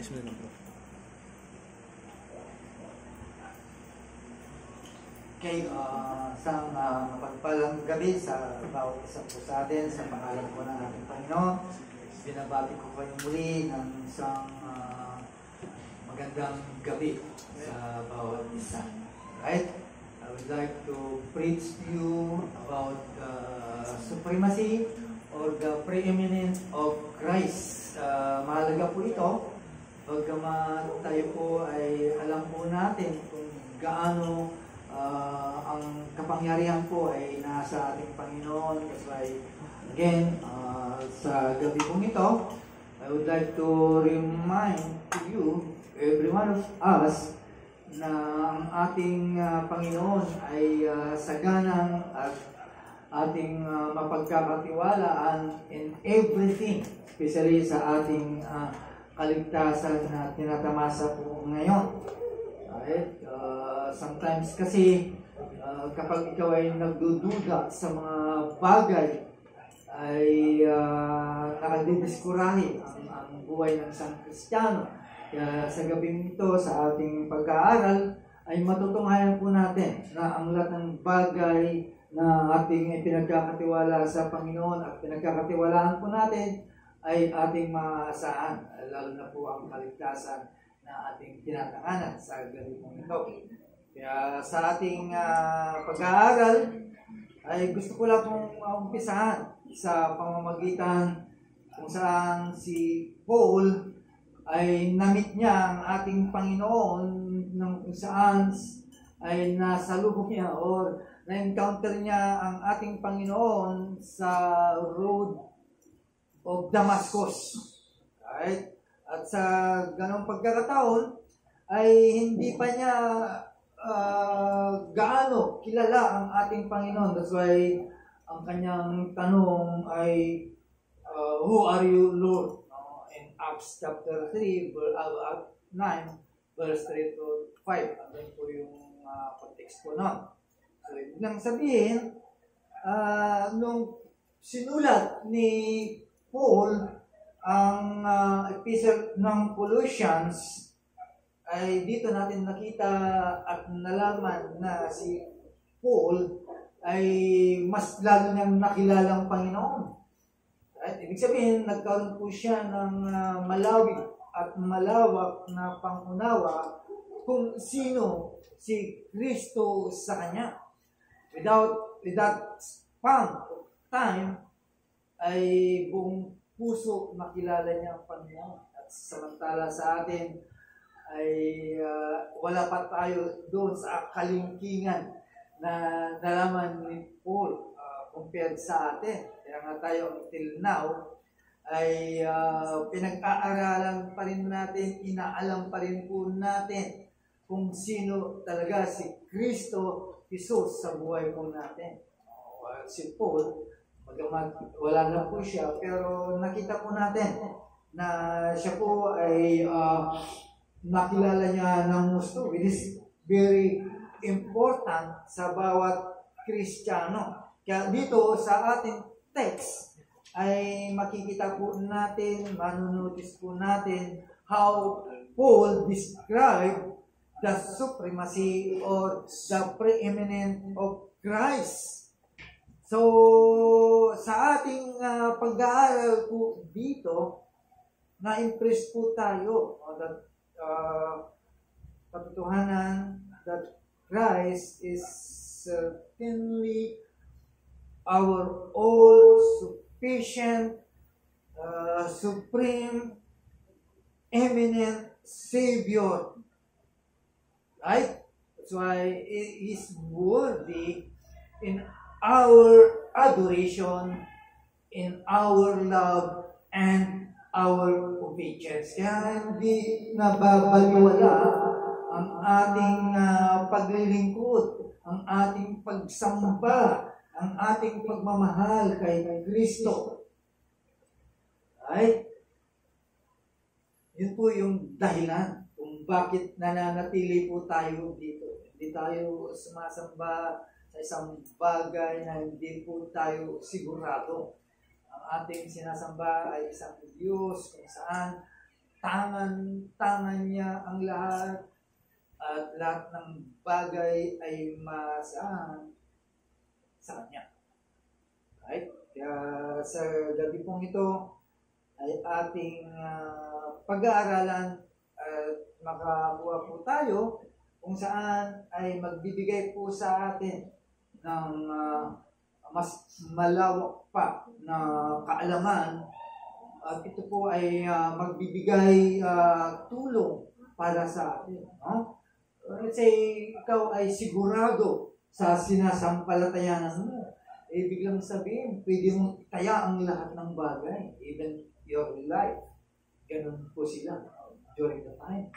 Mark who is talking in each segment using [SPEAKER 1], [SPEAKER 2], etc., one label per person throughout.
[SPEAKER 1] Next mo na bro.
[SPEAKER 2] Okay, isang mapagpalang gabi sa bawat isa po sa atin, sa pangalan po ng ating Panginoon. Binabati ko kayo muli ng isang magandang gabi sa bawat isa. Right? I would like to preach to you about the supremacy or the preeminence of Christ. Mahalaga po ito, bagamat tayo po ay alam po natin kung gaano ang kapangyarihan po ay nasa ating Panginoon. That's why, again, sa gabi pong ito, I would like to remind to you, every one of us, na ang ating Panginoon ay saganang at ating mapagkakatiwalaan in everything, especially sa ating kaligtasan na tinatamasa po ngayon. Right? Sometimes kasi kapag ikaw ay nagdududa sa mga bagay ay nakadidiskurahin ang buhay ng isang Kristiyano. Kaya sa gabing ito, sa ating pag-aaral, ay matutunghayan po natin na ang lahat ng bagay na ating pinagkakatiwala sa Panginoon at pinagkakatiwalaan po natin ay ating maaasahan, lalo na po ang kaligtasan na ating tinatanganan sa gabi mong ito. Kaya sa ating pag-aaral ay gusto ko lang pong umpisahan sa pamamagitan kung saan si Paul ay namit niya ang ating Panginoon ng kung saan ay nasalubong niya or na-encounter niya ang ating Panginoon sa road of Damascus. Right? At sa ganong pagkakataon ay hindi pa niya gaano kilala ang ating Panginoon. That's why ang kanyang tanong ay, who are you, Lord? In Acts chapter 3, 9, verse 3 to 5. Andun po yung context ko nun. So, ibig lang sabihin, nung sinulat ni Paul ang epistle ng Colossians, ay dito natin nakita at nalaman na si Paul ay mas lalo niyang nakilala ang Panginoon. Right? Ibig sabihin, nagkaroon po siya ng malawig at malawak na pangunawa kung sino si Kristo sa kanya. Without that span of time, ay buong puso nakilala niya ang Panginoon. At samantala sa atin ay wala pa tayo doon sa kalingkingan na nalaman ni Paul compared sa atin. Kaya nga tayo until now ay pinag-aaralan pa rin natin, inaalam pa rin po natin kung sino talaga si Kristo Jesus sa buhay po natin. Si Paul, bagamat wala na po siya, pero nakita po natin na siya po ay nakilala niya ng gusto. It is very important sa bawat Kristiyano. Kaya dito sa ating text ay makikita po natin, manunotice po natin how Paul described the supremacy or the preeminence of Christ. So, sa ating pag-aaral po dito, na-impress po tayo that katotohanan that Christ is certainly our all-sufficient, supreme, eminent Savior. Right? That's why He is worthy in our adoration, in our love, and our obedience. Kaya hindi nababaliwala ang ating paglilingkod, ang ating pagsamba, ang ating pagmamahal kay Kristo. Right? Yun po yung dahilan kung bakit nananatili po tayo dito. Hindi tayo sumasamba sa isang bagay na hindi po tayo sigurado. Ang ating sinasamba ay isang Diyos kung saan tangan niya ang lahat at lahat ng bagay ay masaan sa Kanya. Right? Kaya sa gabi pong ito ay ating pag-aaralan at makakuha po tayo kung saan ay magbibigay po sa atin ng mas malawak pa na kaalaman at ito po ay magbibigay tulong para sa atin. No? Let's say, ikaw ay sigurado sa sinasampalatayanan mo. Biglang sabihin, pwede mong itaya ang lahat ng bagay, even your life. Ganun po sila during the time.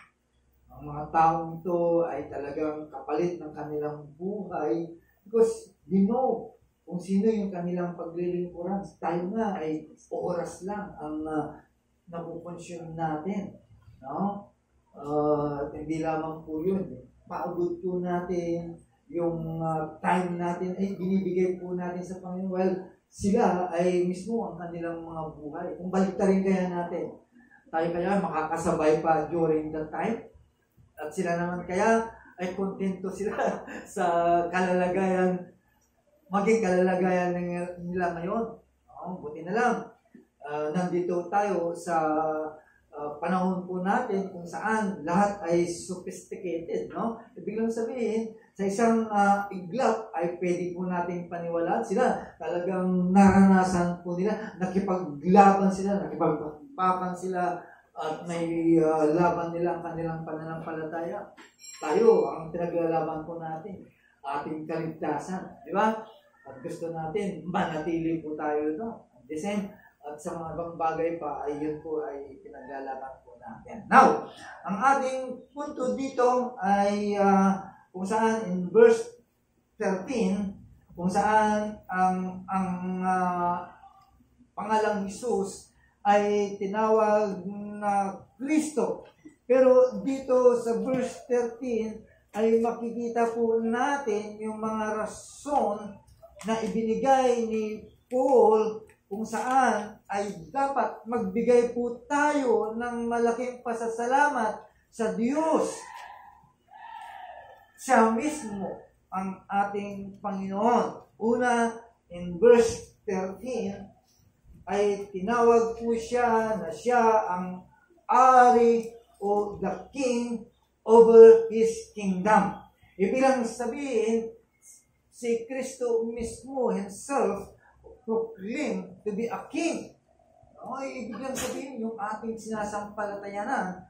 [SPEAKER 2] Ang mga taong ito ay talagang kapalit ng kanilang buhay because they know kung sino yung kanilang paglilingkuran. Tayo nga ay oras lang ang napupunsyong natin. No? At hindi lamang po yun. Paabot po natin yung time natin ay binibigay po natin sa Panginoon. Well, sila ay mismo ang kanilang mga buhay. Kung baliktarin kaya natin, tayo kaya makakasabay pa during the time? At sila naman kaya ay kontento sila sa kalalagayan, maging kalalagayan nila ngayon. Buti na lang. Nandito tayo sa panahon po natin kung saan lahat ay sophisticated, no? Ibig lang sabihin, sa isang iglap ay pwede po nating paniwalaan sila. Talagang naranasan po nila, nakipaglaban sila, nakipagpakan sila, at may laban nila ang kanilang pananampalataya. Tayo, ang pinaglalaban po natin, ating kaligtasan, di ba? At gusto natin, manatili po tayo ito. The same, at sa mga ibang bagay pa, ay yun po ay pinaglalaban po natin. Now, ang ating punto dito ay kung saan in verse 13, kung saan ang pangalang Jesus ay tinawag na Kristo. Pero dito sa verse 13 ay makikita po natin yung mga rason na ibinigay ni Paul kung saan ay dapat magbigay po tayo ng malaking pasasalamat sa Diyos. Siya mismo ang ating Panginoon. Una, in verse 13, ay tinawag po siya na siya ang ari o the king over His kingdom. Ibig lang sabihin, si Kristo mismo himself proclaim to be a king. Ibig lang sabihin yung ating sinasampalatayanan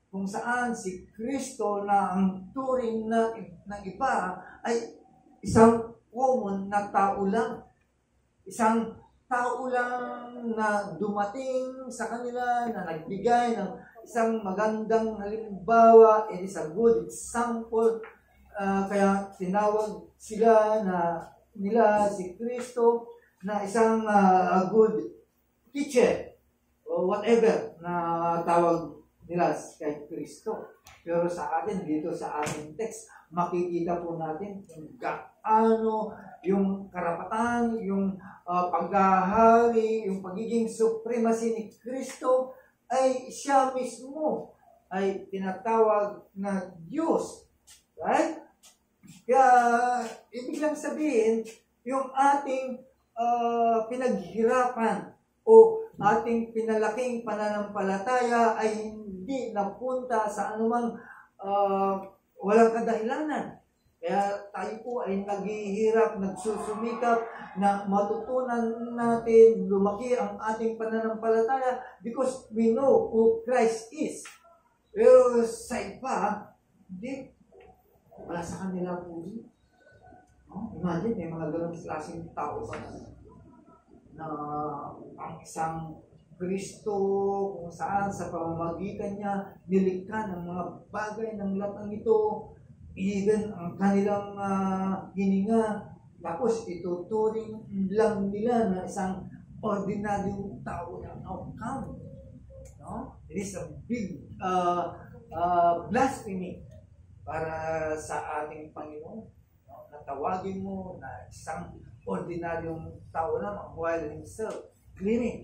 [SPEAKER 2] kung saan si Kristo na ang turing ng iba ay isang common na tao lang. Isang tao lang na dumating sa kanila, na nagbigay ng isang magandang halimbawa, and is a good example. Kaya tinawag sila nila si Kristo na isang good teacher o whatever na tawag nila kay Kristo. Pero sa atin, dito sa ating text, makikita po natin kung gaano yung karapatan, yung paghahari, yung pagiging supremacy ni Kristo ay siya mismo ay tinatawag na Diyos. Right? Kaya, ibig lang sabihin, yung ating pinaghirapan o ating pinalaking pananampalataya ay hindi napunta sa anumang walang kadahilanan. Kaya tayo po ay naghihirap, nagsusumikap na matutunan natin lumaki ang ating pananampalataya because we know who Christ is. Pero sa iba, hindi. Wala sa kanila po. Imagine, may mga ganong klaseng tao na ang isang Kristo kung saan sa pamamagitan niya nilikha ng mga bagay ng latang ito, even ang kanilang hininga, tapos ituturing lang nila na isang ordinaryong tao ng outcome. No? It is a big blasphemy para sa ating Panginoon. No? Natawagin mo na isang ordinaryong tao lamang while himself claiming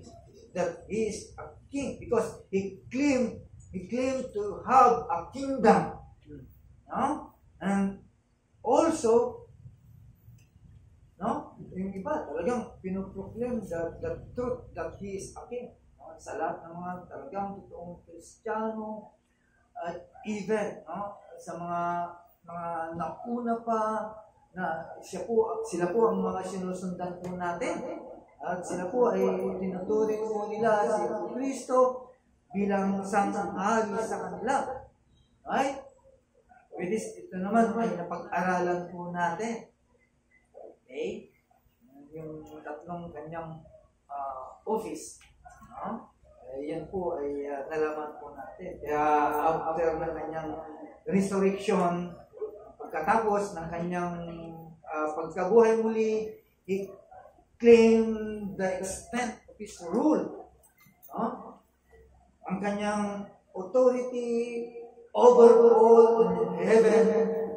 [SPEAKER 2] that he is a king because he claimed He claimed to have a kingdom. No? And also, no? Yung iba, talagang pinoproclaim the truth that He is a king. No? Sa lahat ng mga talagang totoong Kristiyano, at even, no? Sa mga nauna pa, na sila po ang mga sinusundan po natin. At sila po ay tinuturing po nila si Kristo bilang sanghari sa kanila. Right? With this, ito naman ay napag-aralan po natin. Okay? Yung tatlong kanyang office. No? Yan po ay nalaman po natin. Kaya after ng kanyang resurrection, pagkatapos ng kanyang pagkabuhay muli, he claimed the extent of his rule. No? Ang kanyang authority over all in heaven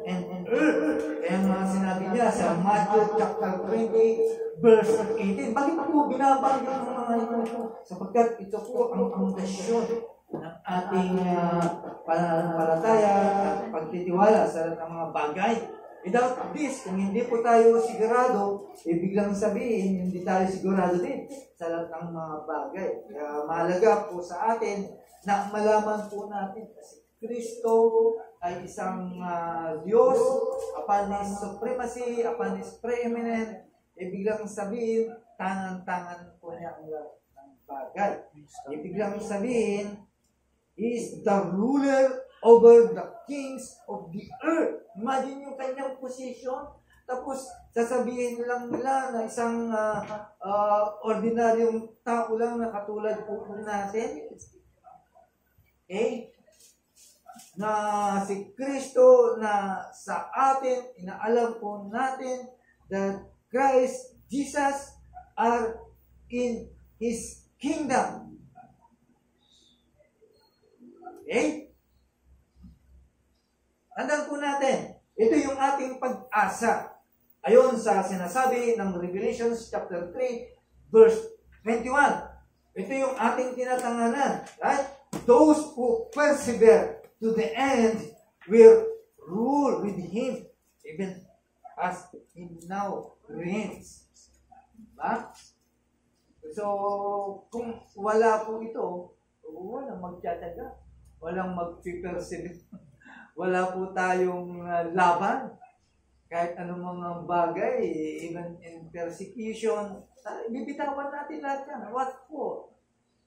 [SPEAKER 2] and in earth. Kaya nga sinabi niya sa Matthew chapter 20, verse 18. Bakit po binabanggit ng mga ito? Sapagkat ito po ang pundasyon ng ating pananampalataya at pagtitiwala sa lahat ng mga bagay. Without this, kung hindi po tayo sigurado, biglang sabihin, hindi tayo sigurado din sa lahat ng mga bagay. Kaya mahalaga po sa atin na malaman po natin kasi Kristo ay isang Diyos, upon His supremacy, upon His preeminent, biglang sabihin, tangan-tangan po niya ang lahat ng bagay. Biglang sabihin, He is the ruler over the kings of the earth. Imagine yung kanyang position. Tapos, sasabihin lang nila na isang ordinaryong tao lang na katulad po natin. Okay? Na si Kristo na sa atin, inaalam po natin that Christ, Jesus, are in His kingdom. Okay? Tandaan po natin, ito yung ating pag-asa. Ayon sa sinasabi ng Revelation chapter 3, verse 21. Ito yung ating tinatanganan. Right? Those who persevere to the end will rule with Him, even as He now reigns. Diba? So, kung wala po ito, walang magtataga. Walang mag-persevere. Wala po tayong laban. Kahit anong mga bagay, even in persecution, bibitawan natin lahat yan. What for?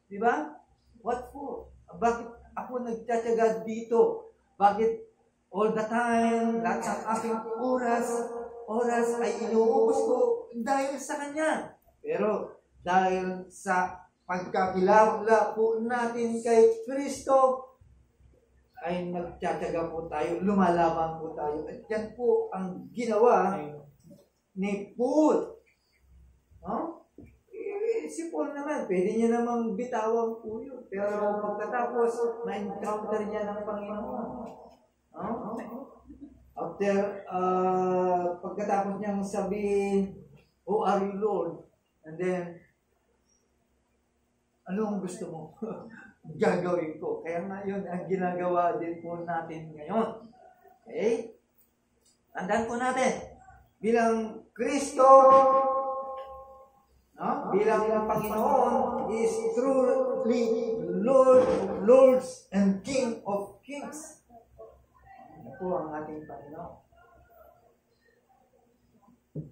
[SPEAKER 2] Diba? What for? Bakit ako nagtsatsaga dito? Bakit all the time, lahat ng aking oras ay inuubos ko dahil sa Kanya. Pero dahil sa pagkakilala po natin kay Kristo, ay nagtsatsaga po tayo, lumalaban po tayo. At yan po ang ginawa ni Paul. No? Si Paul naman, pwede niya namang bitawan po yun. Pero pagkatapos, ma-encounter niya ng Panginoon. No? After, pagkatapos niyang sabihin, "Who are you, Lord?" And then, anong gusto mo? Gagawin ko. Kaya nga yun ang ginagawa din po natin ngayon. Okay? Tandaan po natin, bilang Kristo, no? Bilang ang Panginoon is truly Lord of Lords and King of Kings. Ano po ang ating Panginoon.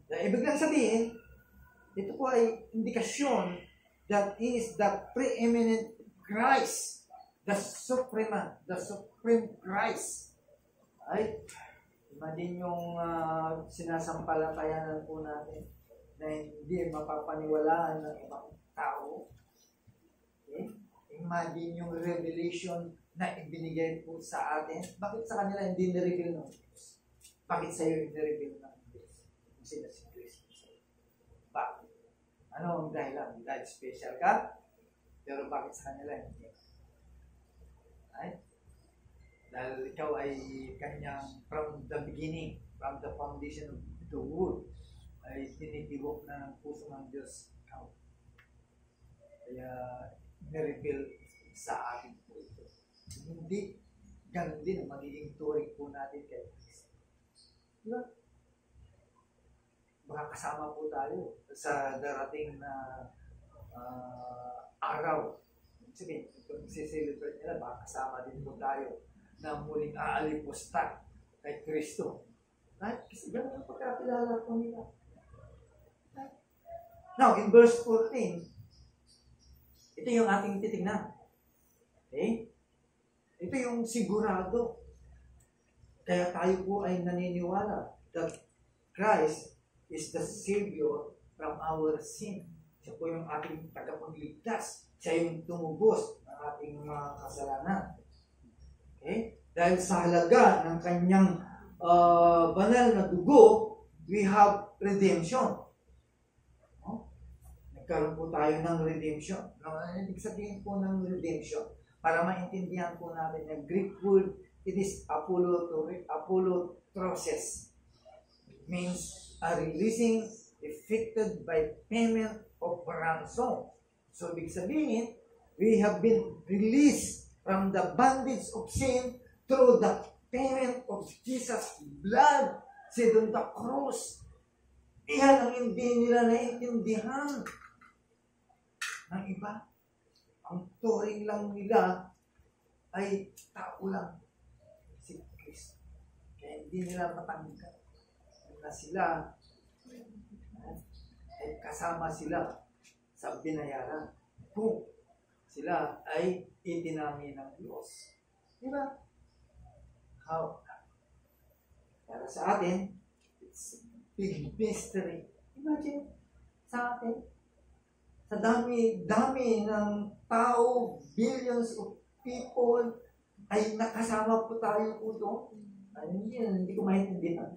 [SPEAKER 2] Ibig lang sabihin, ito po ay indikasyon that He is the preeminent Christ, the supreme Christ. Right? Imagine yung sinasampalatayanan po natin na hindi mapapaniwalaan ng ibang tao. Okay? Imagine yung revelation na ibinigay po sa atin. Bakit sa kanila hindi nireveal ng Diyos? Bakit sa iyo hindi nireveal ng Diyos? Sila si Kristo. Bakit? Ano ang dahilan? Dahil special ka? Pero bakit sa kanila hindi? Right? Dahil ikaw ay kanyang from the beginning, from the foundation of the world, ay tinitibok na ng puso ng Diyos ikaw. Kaya nireveal sa atin po ito. hindi ganun din ang magiging turing po natin kay Kristo. Diba? Baka kasama po tayo sa darating na araw. Sige, kung siselebrate nila, baka kasama din po tayo na muling aalipusta kay Kristo. Right? Kasi ganun ang pagkakilala po nila. Right? Now, in verse 14, ito yung ating titignan. Okay? Ito yung sigurado. Kaya tayo po ay naniniwala that Christ is the Savior from our sin. Siya po yung ating tagapagligtas. Siya yung tumubos ng ating mga kasalanan. Okay? Dahil sa halaga ng kanyang banal na dugo, we have redemption. No? Nagkaroon po tayo ng redemption. Ibig sabihin po ng redemption, para maintindihan po natin yung Greek word, it is apollotrosis. It means a releasing effected by payment of ransom. So, ibig sabihin, we have been released from the bondage of sin through the payment of Jesus' blood shed on the cross. Iyan ang hindi nila naiintindihan ng iba. Ang turing lang nila ay tao lang, si Kristo. Kaya hindi nila matanggap na sila ay kasama sila sa binayaran kung sila ay itinami ng Diyos. Diba? How? Para sa atin, it's big mystery. Imagine, sa atin, sa dami ng tao, billions of people, ay nakasama po tayo po doon. Ano yun? Hindi ko maintindihan.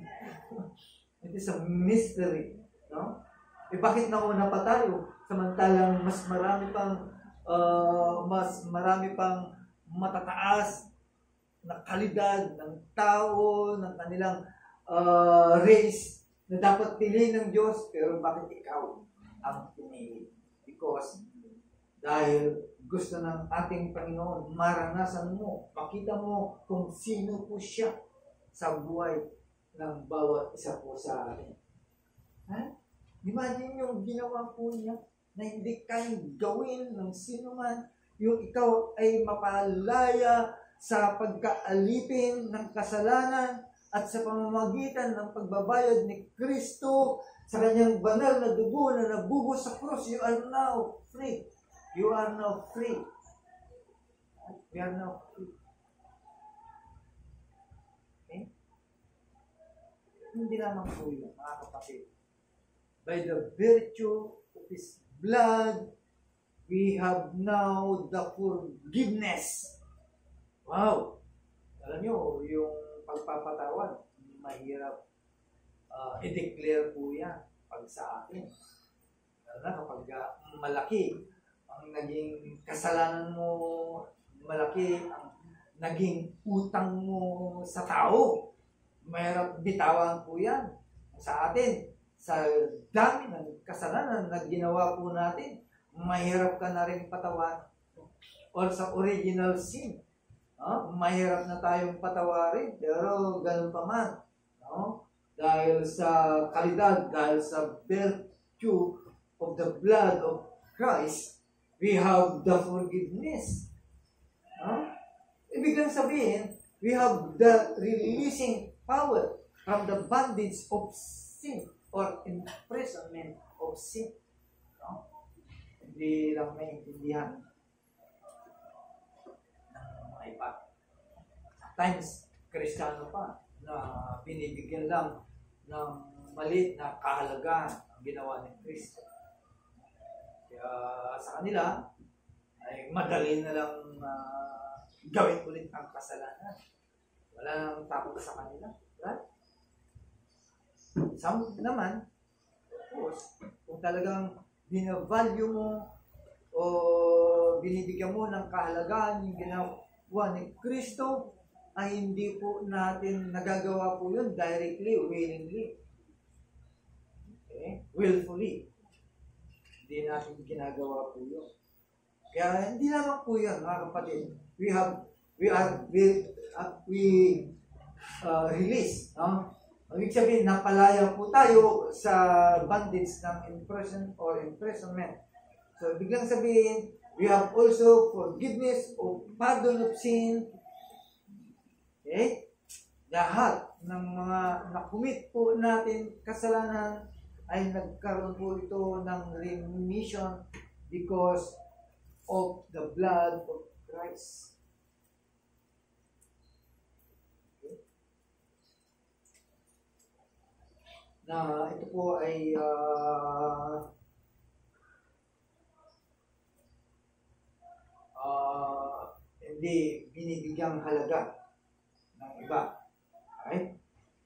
[SPEAKER 2] It is a mystery. No? Eh bakit nauna pa tayo? Samantalang mas marami pang matataas na kalidad ng tao, ng kanilang race na dapat piliin ng Diyos, pero bakit ikaw ang pinili? Because dahil gusto ng ating Panginoon, maranasan mo, makita mo kung sino po siya sa buhay ng bawat isa po sa atin. Ha? Imagine yung ginawa po niya na hindi kayang gawin ng sino man, yung ikaw ay mapalaya sa pagkaalipin ng kasalanan at sa pamamagitan ng pagbabayad ni Kristo sa kanyang banal na dugo na nabubos sa cross. You are now free. You are now free. We are now free. Okay? Hindi naman po yun, mga kapatid. By the virtue of His blood, we have now the forgiveness. Wow! Alam nyo, yung pagpapatawad, mahirap i-declare po yan pag sa atin. Lalo na kapag malaki ang naging kasalanan mo, malaki ang naging utang mo sa tao, mahirap bitawan po yan sa atin. Sa dami ng kasalanan na ginawa po natin, mahirap ka na rin patawan. Or sa original sin, mahirap na tayong patawarin, pero ganun pa man. No? Dahil sa kalidad, dahil sa virtue of the blood of Christ, we have the forgiveness. Ibig lang sabihin, we have the releasing power from the bondage of sin or imprisonment of sin. No? Hindi lang maintindihan ng mga iba. Sometimes, Kristiyano pa na binibigyan lang ng maliit na kahalagaan ang ginawa ni Kristo. Kaya sa kanila, ay madali na lang gawin ulit ang kasalanan. Wala nang takot sa kanila. Right? Some naman, of course, kung talagang binavalue mo o binibigyan mo ng kahalagaan yung ginawa ni Kristo, ay hindi po natin nagagawa po yun directly, willingly. Okay? Willfully. Hindi natin ginagawa po yun. Kaya hindi naman po yan, mga kapatid. We we release, no? Ibig sabihin, napalaya po tayo sa bondage ng imprisonment. So, biglang sabihin, we have also forgiveness or pardon of sin. Okay? Lahat ng mga nakumit po natin kasalanan ay nagkaroon po ito ng remission because of the blood of Christ. Na ito po ay hindi binibigyang halaga ng iba. Okay?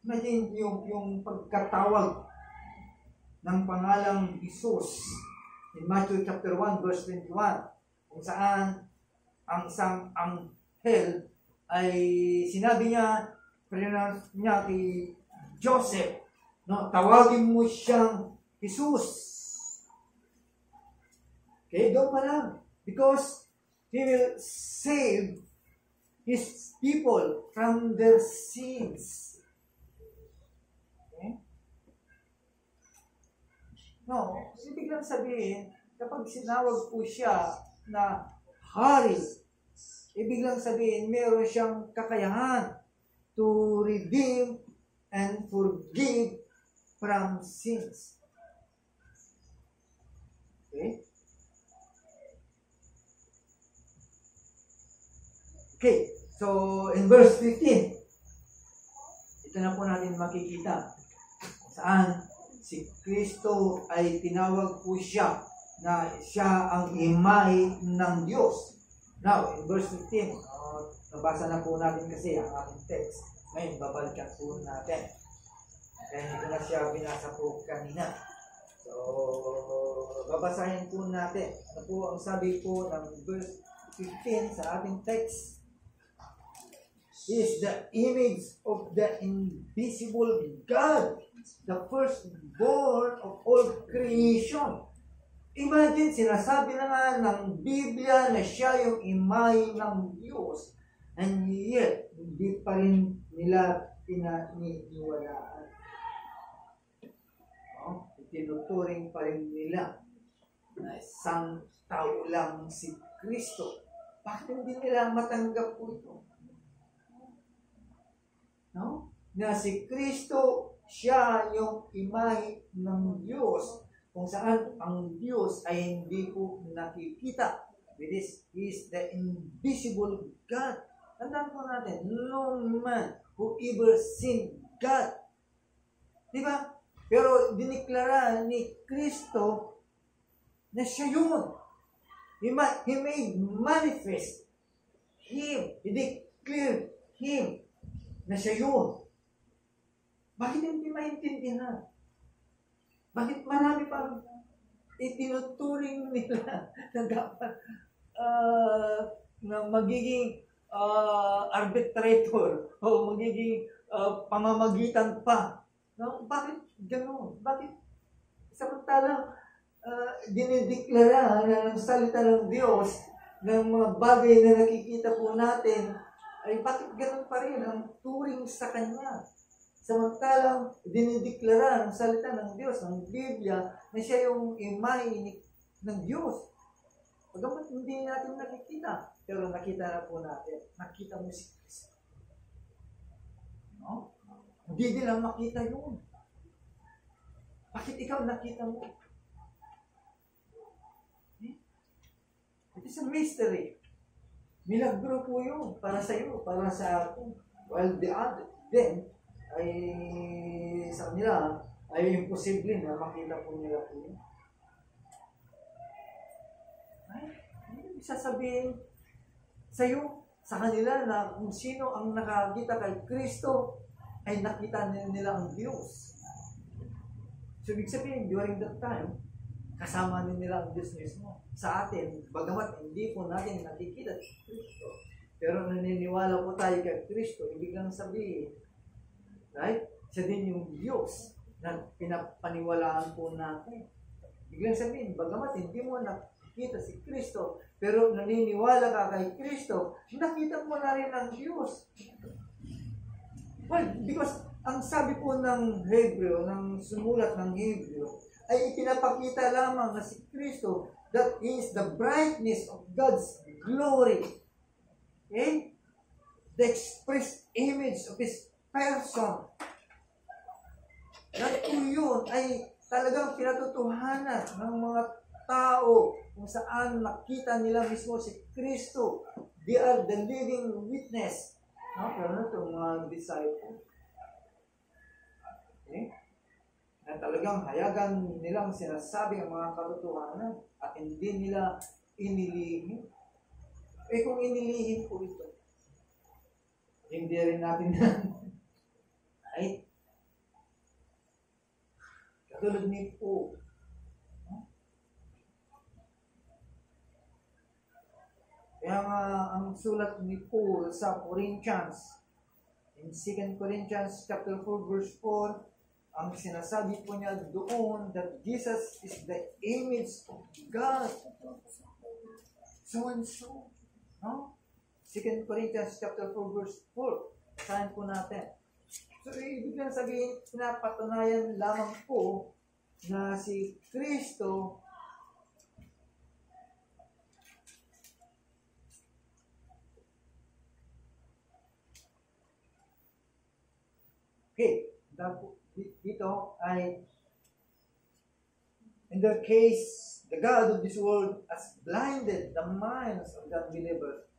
[SPEAKER 2] Imagine yung pagkatawag ng pangalang Jesus in Matthew chapter 1 verse 21, kung saan ang isang anghel ay sinabi niya, pronounce niya kay Joseph, no, tawagin mo siyang Jesus. Okay, doon pa lang. Because He will save His people from their sins. Okay? No, ibig lang sabihin, kapag sinawag po siya na hari, ibig lang sabihin, meron siyang kakayahan to redeem and forgive from sins. Okay? Okay, so in verse 15, ito na po natin makikita saan si Kristo ay tinawag po siya na siya ang imahe ng Diyos. Now, in verse 15, nabasa na po natin kasi ang ating text. Ngayon, babalikan po natin. Kaya hindi ko na siya binasa po kanina. So, babasahin po natin. Ano po ang sabi po ng verse 15 sa ating text? Is the image of the invisible God, the firstborn of all creation. Imagine, sinasabi na nga ng Biblia na siya yung imahe ng Diyos, and yet, hindi pa rin nila pinaniniwalaan. No? Itinuturing pa rin nila na isang tao lang si Kristo. Bakit hindi nila matanggap po ito? No? Na si Kristo, siya yung imahe ng Diyos, kung saan ang Diyos ay hindi po nakikita. He is the invisible God. Tandaan po natin, no man who ever seen God. Diba? Pero diniklara ni Kristo na siya yun. He made manifest Him. He declared Him na siya yun. Bakit hindi maintindihan? Bakit marami pang itinuturing nila na dapat na magiging arbitrator o magiging pamamagitan pa? No? Bakit gano'n? Bakit samantalang dinideklara na ng salita ng Diyos ng mga bagay na nakikita po natin, ay bakit gano'n pa rin ang turing sa Kanya? Samantalang dinideklara ng salita ng Diyos, ng Biblia, na siya yung imahe ng Diyos. Pagkamat hindi natin nakikita, pero nakita na po natin. Nakita mo si Kristo. No? Hindi nila makita yun. Bakit ikaw nakita mo? It is a mystery. Milagro po yun para sa iyo, para sa akin. While the other, then, ay sa kanila, ay imposible na makita po nila po yun. Ay, hindi sasabihin sa iyo, sa kanila na kung sino ang nakakita kay Kristo, ay nakita nila ang Diyos. So, ibig sabihin, during that time, kasama nila ang Diyos mismo. Sa atin, bagamat hindi po natin nakikita si Kristo, pero naniniwala po tayo kay Kristo, ibig lang sabihin, right? Siya din yung Diyos na pinapaniwalaan po natin. Ibig lang sabihin, bagamat hindi mo nakikita si Kristo, pero naniniwala ka kay Kristo, nakita mo na rin ang Diyos. Well, because ang sabi po ng Hebreo, ng sumulat ng Hebreo, ay ipinapakita lamang na si Kristo, that is the brightness of God's glory. Okay? The express image of His person. At kung yun ay talagang pinatutuhanan ng mga tao kung saan nakita nila mismo si Kristo. They are the living witness. No? Pero na itong mga disciples. Okay? Na talagang hayagan nilang sinasabi ang mga katotohanan at hindi nila inilihim. Kung inilihim po ito, hindi rin natin yan. Right? Katulad ni Paul. Kaya nga, ang sulat ni Paul sa Corinthians, in 2 Corinthians chapter 4, verse 4, ang sinasabi po niya doon that Jesus is the image of God. So and so. No? 2 Corinthians chapter 4, verse 4. Sahin po natin. So, ibig lang sabihin, pinapatunayan lamang po na si Kristo dito ay in their case, the God of this world has blinded the minds of the unbelievers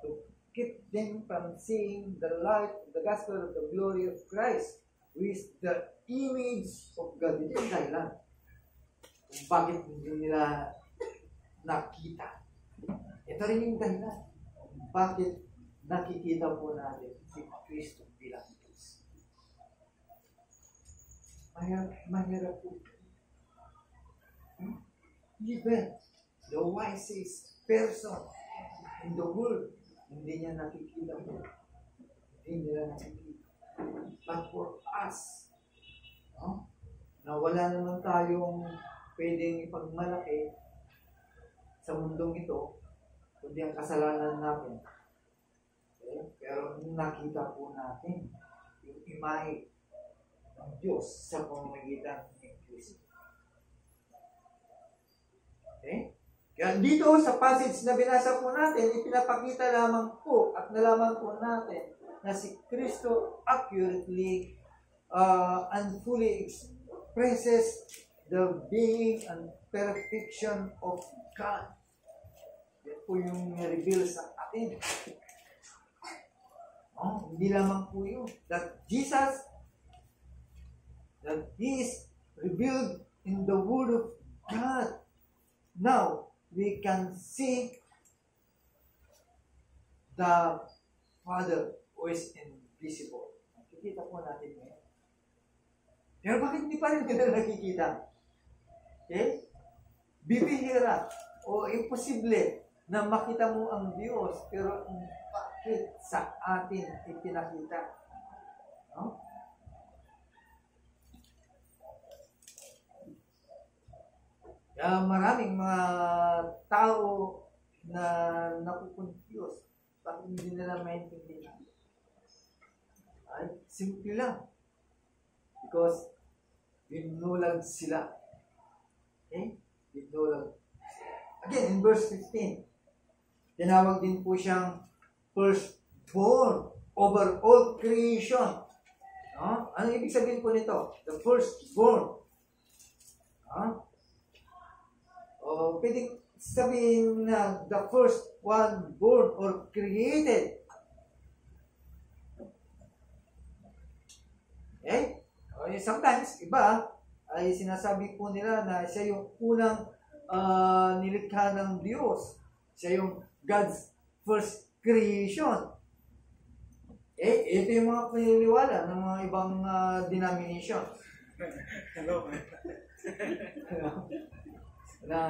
[SPEAKER 2] to keep them from seeing the light of the gospel of the glory of Christ, who is the image of God. Ito yung dahilan kung bakit hindi nila nakita. Ito rin yung dahilan kung bakit nakikita po natin si Kristo bilang Diyos. Mahirap po. Even the wisest person in the world, hindi niya nakikita po. Hindi nila nakikita. But for us, no? Na wala naman tayong pwedeng ipagmalaki sa mundong ito, kundi ang kasalanan natin. Okay? Pero nakita po natin yung imahe ng Diyos sa pamamagitan ni Kristo. Okay? Kaya dito sa passage na binasa po natin, ipinapakita lamang po at nalaman po natin na si Kristo accurately and fully expresses the being and perfection of God. Yan po yung reveal sa atin. Hindi lamang po yun. That Jesus, that He is revealed in the Word of God. Now, we can see the Father who is invisible. Nakikita po natin ngayon. Pero bakit hindi pa rin nila nakikita? Okay? Bibihira o imposible na makita mo ang Diyos, pero bakit sa atin ipinakita? No? Kaya maraming mga tao na nakukonfuse. Bakit hindi nila maintindihan? Ay, simple lang. Because binulag sila. Okay? Binulag. Again, in verse 15, tinawag din po siyang firstborn over all creation. No? Ano ibig sabihin po nito? The firstborn. No? O pwedeng sabihin na the first one born or created. Okay? Sometimes, iba ay sinasabi po nila na siya yung unang nilikha ng Diyos. Siya yung God's first creation. Ito yung mga paniniwala ng mga ibang denomination. Hello. Na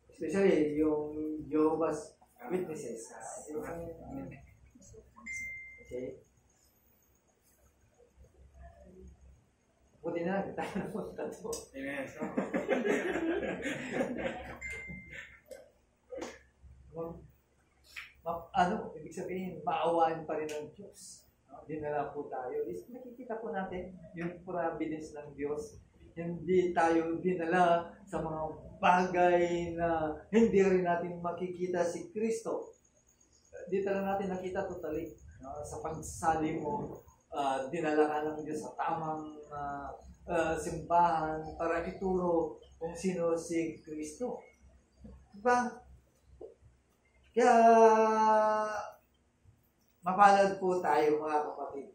[SPEAKER 2] especially yung Jehovah's Witnesses. Okay. Buti na lang, tayo na punta to. ibig sabihin, maawaan pa rin ng Diyos. No? Dinala po tayo. Nakikita po natin yung providence ng Diyos. Hindi tayo dinala sa mga bagay na hindi rin natin makikita si Kristo. Dito lang natin nakita totally. No? Sa pagsali mo, dinala ka ng Diyos sa tamang simbahan para ituro kung sino si Kristo. Diba? Kaya, mapalad po tayo mga kapatid.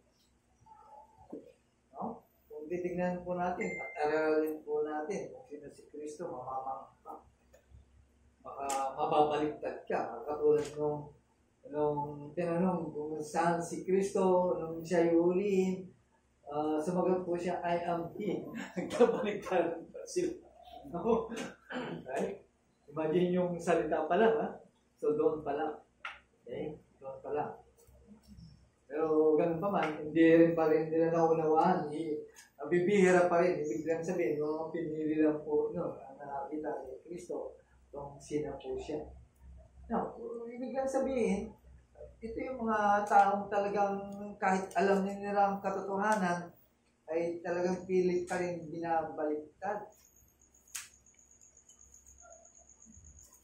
[SPEAKER 2] No? Kung titignan po natin at aralin po natin kung sino si Kristo, mamamangka. Baka mababaliktad ka. Katulad nung tinanong kung saan si Kristo, nung siya yuliin, sumagot po siya, I am He. Nagkabaliktad pa sila. No? Right? Imagine yung salita pa lang, ha? So, doon pa lang. Okay? Doon pa lang. Pero, ganun pa man, hindi rin pa rin nila naunawaan. Bibihira pa rin. Ibig lang sabihin, no? Pinili lang po, no? Ang nakakita ni Kristo, kung sino po siya. No? Ibig lang sabihin, ito yung mga taong talagang kahit alam nila ang katotohanan, ay talagang pilit pa rin binabaliktad.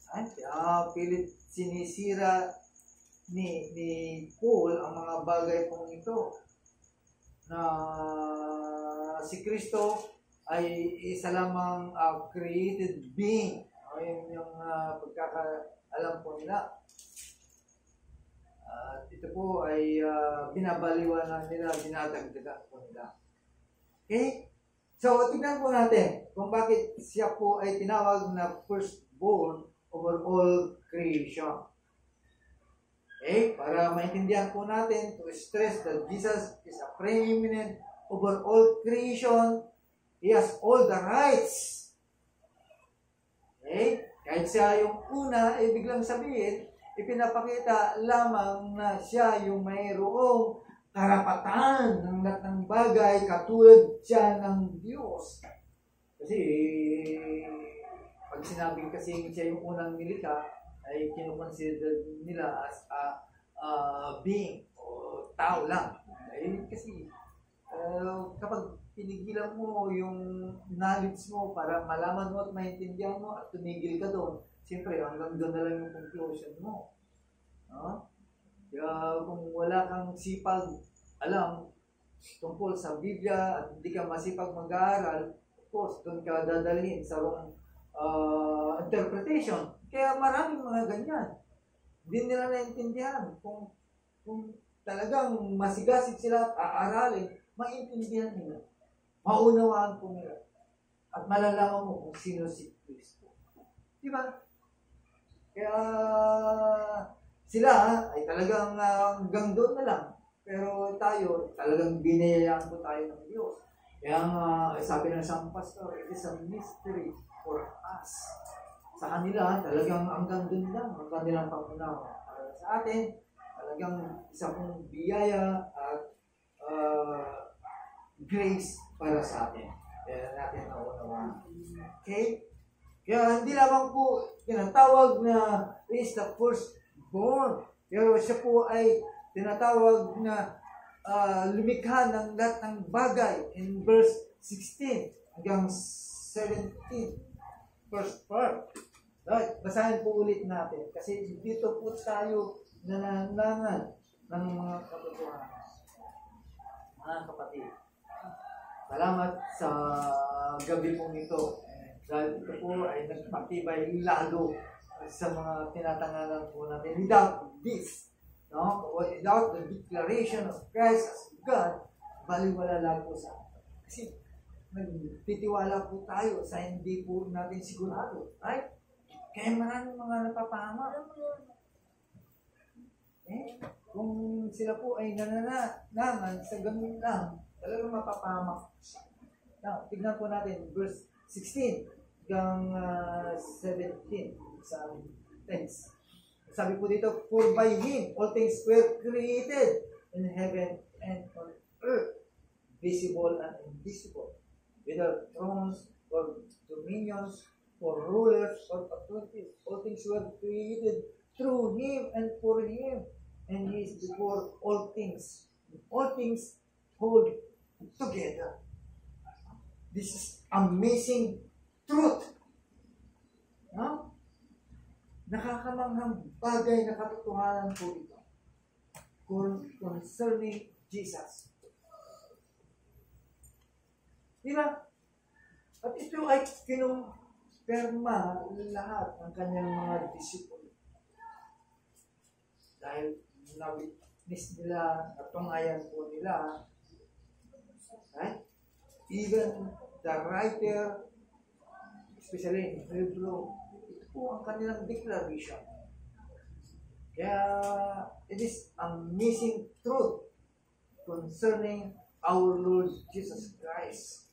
[SPEAKER 2] Kaya pilit sinisira ni Paul ang mga bagay pong ito na si Kristo ay isa lamang created being. Ayun yung pagkakaalam po nila. Ito po ay binabaliwanan nila, dinadagdagan po nila. Okay? So, tignan po natin kung bakit siya po ay tinawag na firstborn over all creation. Okay? Para maintindihan po natin, to stress that Jesus is a preeminent over all creation, He has all the rights. Okay? Kahit siya yung una, biglang sabihin, ipinapakita lamang na siya yung mayroong karapatan ng lahat ng bagay katulad siya ng Diyos. Kasi, pag sinabing kasi siya yung unang nilikha, ay kinukonsider nila as a being o tao lang. Ay, kasi kapag pinigilan mo yung knowledge mo para malaman mo at maintindihan mo at tumigil ka doon, siyempre hanggang doon na lang yung conclusion mo. No? Kaya kung wala kang sipag alam tungkol sa Biblia at hindi ka masipag mag-aaral, of course, doon ka dadalhin sa wrong interpretation. Kaya maraming mga ganyan. Hindi nila naintindihan. Kung talagang masigasig sila at aaralin, maintindihan nila. Maunawaan po nila. At malalaman mo kung sino si Kristo. Diba? Kaya sila ay talagang hanggang doon na lang. Pero tayo, talagang binayayaan po tayo ng Diyos. Kaya sabi ng isang pastor, it is a mystery for us. Sa kanila, talagang hanggang doon lang ang kanilang pangunawa. Para sa atin, talagang isa pong biyaya at grace para sa atin. Kaya natin naunawaan. Okay? Kaya hindi lamang po tinatawag na is the firstborn. Pero siya po ay tinatawag na lumikha ng lahat ng bagay in verse 16 hanggang 17. First part. Right. Basahin po ulit natin. Kasi dito po tayo nananangan ng mga katotohanan. Mga kapatid. Salamat sa gabi pong ito. Dahil ito po ay nagpatibay lalo sa mga tinatanganan po natin. Without this, no? Without the declaration of Christ as God, baliwala lang po sa atin. Kasi nagtitiwala po tayo sa hindi po natin sigurado. Right? Kaya maraming mga napapahama. Kung sila po ay nananangan sa ganun lang, talagang mapapahamak. Now, tignan po natin verse 16 hanggang 17 sa text. Sabi po dito, for by Him all things were created in heaven and on earth, visible and invisible, whether thrones or dominions or rulers or authorities. All things were created through Him and for Him, and He is before all things. All things hold together. This is amazing truth. No? Nakakamanghang bagay na katotohanan po ito concerning Jesus. Di ba? At ito ay kinumpirma lahat ng kanyang mga disipulo. Dahil na-witness nila, natungayan po nila, right? Even the writer, especially in Hebrew, ito po ang kanilang declaration. Kaya, it is amazing truth concerning our Lord Jesus Christ.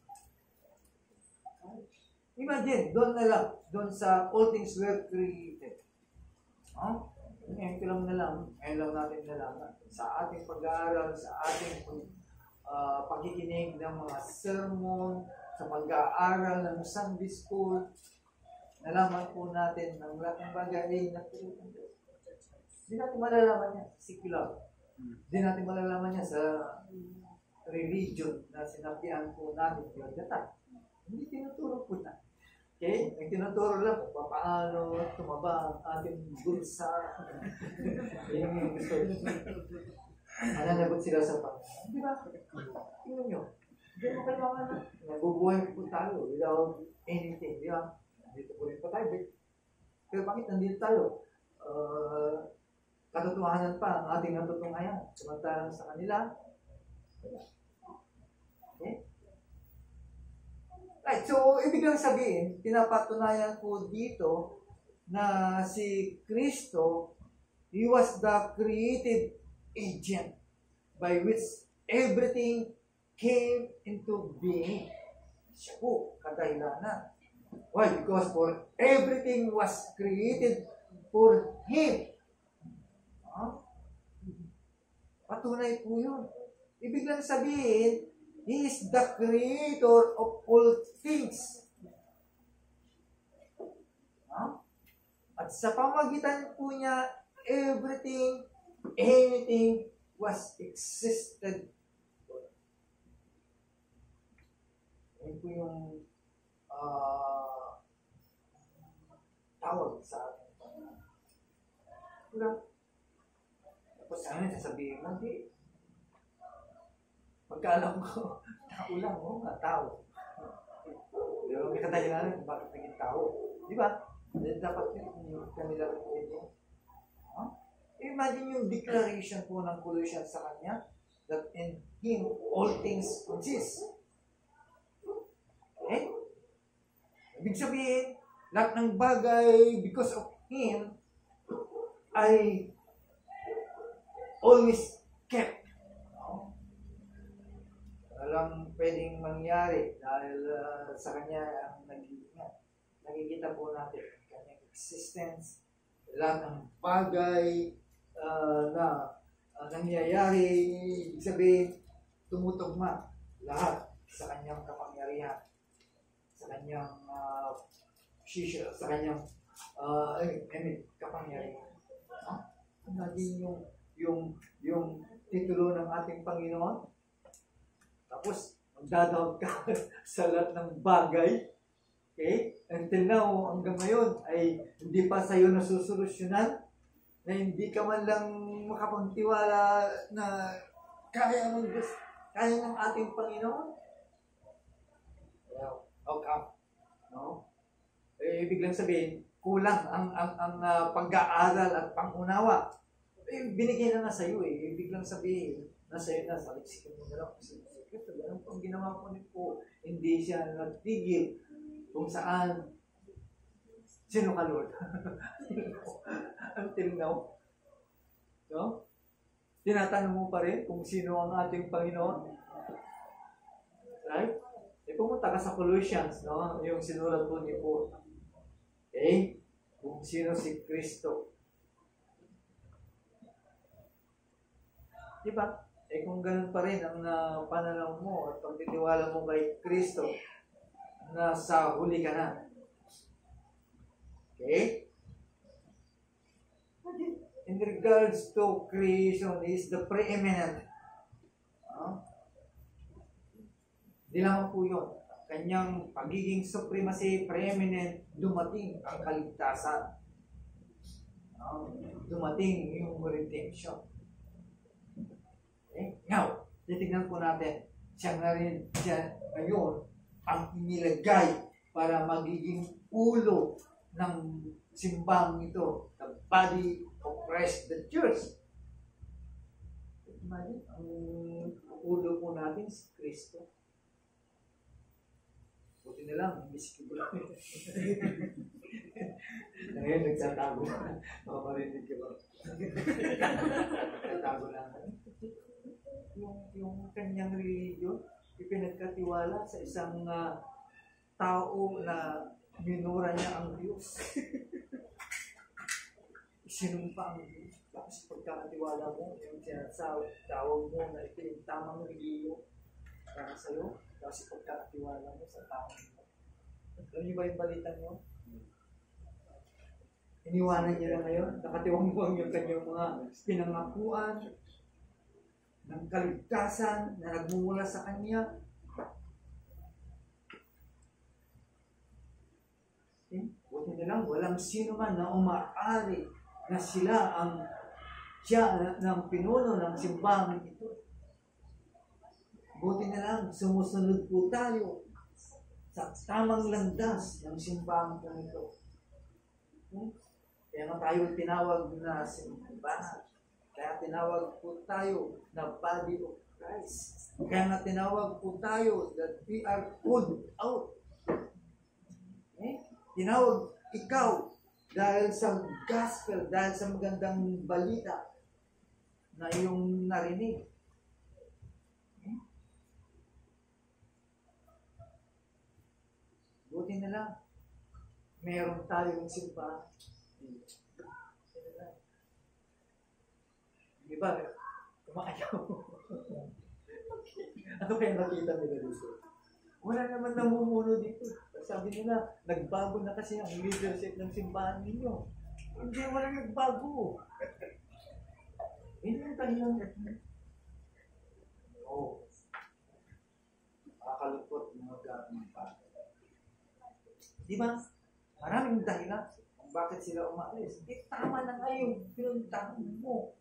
[SPEAKER 2] Imagine, doon na lang, doon sa all things were created. Ngayon ko lang na lang, ngayon lang natin nalaman. Sa ating pag-aaral, sa ating pakikinig ng mga sermon, sa pag-aaral ng Sunday School, nalaman po natin ng lahat ng bagay na turuan. Hindi natin malalaman yan, secular. Hindi natin malalaman yan sa religion na sinabihan po natin yung data. Hindi tinuturo po na. Okay? Ang tinuturo lang kung paano tumaba ang ating bulsa. Yung gusto. Nananagot sila sa Panginoon. Di ba? Tingnan nyo. Hindi mo kailangan na. Nabubuhay po tayo without anything. Di ba? Nandito po rin pa tayo. Pero bakit nandito tayo? Katotohanan pa ang ating natutunghayan. Samantalang sa kanila. Okay? Right, so ibig lang sabihin, pinapatunayan ko dito na si Kristo, He was the creative agent by which everything came into being. Siya po, kadahilanan. Why? Because for everything was created for Him. Patunay po yun. Ibig lang sabihin, He is the creator of all things. At sa pamagitan po niya, everything, anything was existed. Yan po yung tawag sa atin. Tapos ano sasabihin mo, hindi. Pagkaalam ko, tao lang, tao. Pero may kadahilanan kung bakit naging tao. Di ba? Dapat yung kanila rin yun. Imagine yung declaration po ng Colossians sa kanya that in Him all things consist. Okay? Ibig sabihin, lahat ng bagay because of Him ay always kept. Walang pwedeng mangyari dahil sa Kanya ang nag-iingat. Nakikita po natin ang Kanyang existence, lahat ng bagay na nangyayari, ibig sabihin, tumutugma lahat sa Kanyang kapangyarihan, sa Kanyang sa Kanyang kapangyarihan. Naging yung titulo ng ating Panginoon. Tapos, magdadawag ka sa lahat ng bagay. Okay? Until now, hanggang ngayon, ay hindi pa sa'yo nasusolusyonan na hindi ka man lang makapagtiwala na kaya ng ating Panginoon. How come? No? Ibig lang sabihin, kulang ang pag-aaral at pang-unawa. Binigay na nga sa'yo eh. Ibig lang sabihin, nasa iyo na, sa leksikan mo na lang. Ito, ganun po ang ginawa ko po. Hindi siya nagtigil kung saan sino ka, Lord. Until now. No? Tinatanong mo pa rin kung sino ang ating Panginoon. Right? Pumunta ka sa Colossians, no? Yung sinulat po ni Paul. Okay? Kung sino si Kristo. Diba? Kung ganun pa rin ang pananaw mo at pagtitiwala mo kay Kristo, nasa huli ka na. Okay? in regards to creation, is the preeminent. Di lamang po yun. Kanyang pagiging supremacy, preeminent, dumating ang kaligtasan. Dumating yung redemption. Okay? Now, titignan po natin, siya na rin siya ngayon ang inilagay para magiging ulo ng simbang ito, the body of Christ, the church. Imagine, ang ulo po natin si Kristo. Buti na lang, miski lang. Ngayon, nagsatago na. Mamarinig ka ba? Nagsatago lang. Yung kanyang religion, ipinagkatiwala sa isang tao na minura niya ang Diyos. Sinumpa ang Diyos. Tapos pagkakatiwala mo, yung tawag mo na ito yung tamang religion para sa'yo. Tapos pagkakatiwala mo sa tao mo. Alam niyo ba yung balita niyo? Iniwanan niya na ngayon. Nakatiwang-buwang yung kanyang mga pinangakuan ng kaligtasan na nagmumula sa kanya. Buti na lang, walang sino man na umaari na siya ng pinuno ng simbahan ito. Buti na lang, sumusunod po tayo sa tamang landas ng simbahan po ito. Kaya nga tayo tinawag na simbahan. Kaya tinawag po tayo na body of Christ. Kaya nga tinawag po tayo that we are pulled out. Tinawag ikaw dahil sa gospel, dahil sa magandang balita na iyong narinig. Buti na lang, meron tayong simbahan. Di ba? Kumakayaw. Ano kaya nakita nila dito? Wala naman namumuno dito. Sabi nila, nagbago na kasi ang leadership ng simbahan ninyo. Hindi, wala nagbago. Hindi yung tanong. Oo. Nakakalupot ng mga pa. Di ba? Maraming dahilan kung bakit sila umalis. Tama na nga yung pinuntahan mo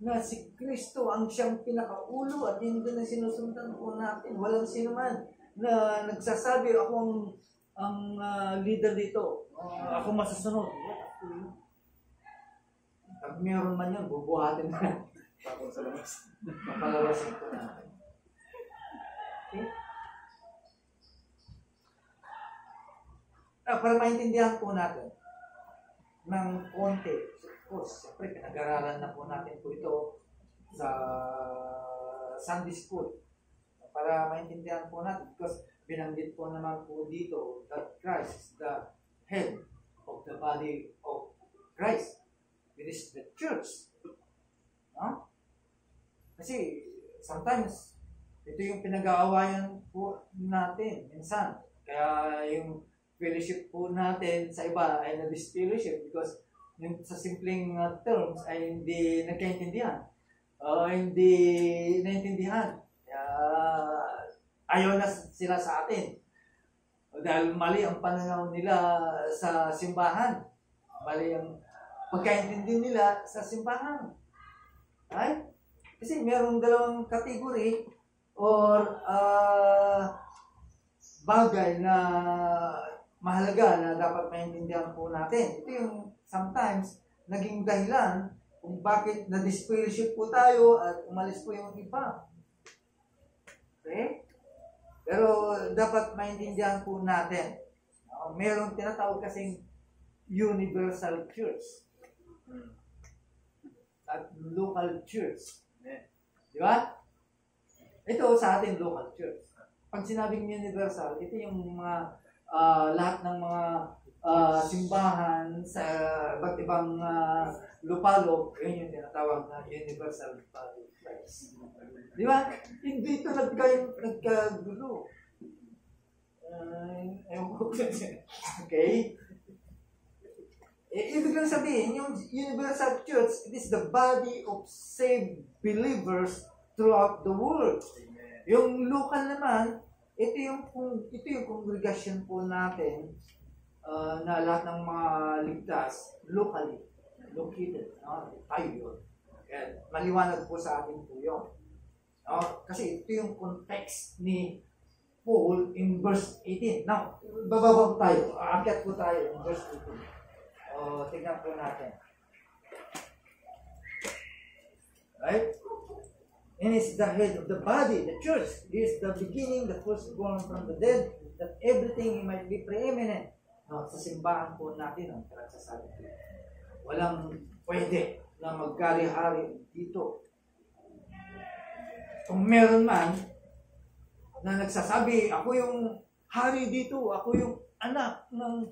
[SPEAKER 2] na si Kristo ang siyang pinakaulo at hindi na sinusundan po natin. Walang sino man na nagsasabi ako ang leader dito. Ako masusunod. Pag meron man yan, bubuhatin na.
[SPEAKER 1] Tapos sa labas.
[SPEAKER 2] Papalawasin ko natin. Okay? Para maintindihan po natin ng konti, of course, siyempre pinag-aralan na po natin po ito sa Sunday School. Para maintindihan po natin, because binanggit po naman po dito that Christ is the head of the body of Christ. It is the church. No? Kasi sometimes, ito yung pinag-aawayan po natin minsan. Kaya yung fellowship po natin sa iba ay na-disfellowship because yung sa simpleng terms ay hindi nagkaintindihan. Hindi naintindihan. Kaya ayaw na sila sa atin. Dahil mali ang pananaw nila sa simbahan. Mali ang pagkaintindi nila sa simbahan. Right? Kasi mayroong dalawang category or bagay na mahalaga na dapat maintindihan po natin. Ito yung sometimes naging dahilan kung bakit na-disfellowship po tayo at umalis po yung iba. Okay? Pero dapat maintindihan po natin. Mayroong tinatawag kasing universal church at local church. Di ba? Ito sa atin local church. Pag sinabing universal, ito yung mga lahat ng mga simbahan sa iba't ibang lupalop, yun yung tinatawag na universal body of Christ. Di ba? Hindi ito nagkagulo. Okay? Ibig lang sabihin, yung universal church, it is the body of saved believers throughout the world.
[SPEAKER 1] Amen.
[SPEAKER 2] Yung local naman, ito yung congregation po natin na lahat ng mga ligtas, locally, located. Tayo yun. Kaya, maliwanag po sa atin po yun. Kasi ito yung context ni Paul in verse 18. Now, bababa po tayo. Aakyat po tayo in verse 18. Tingnan po natin. Right? And is the head of the body, the church. He is the beginning, the firstborn from the dead, that everything might be preeminent. Sa simbahan po natin, ang nagsasabi. Walang pwede na magkari-hari dito. Kung meron man na nagsasabi, ako yung hari dito, ako yung anak ng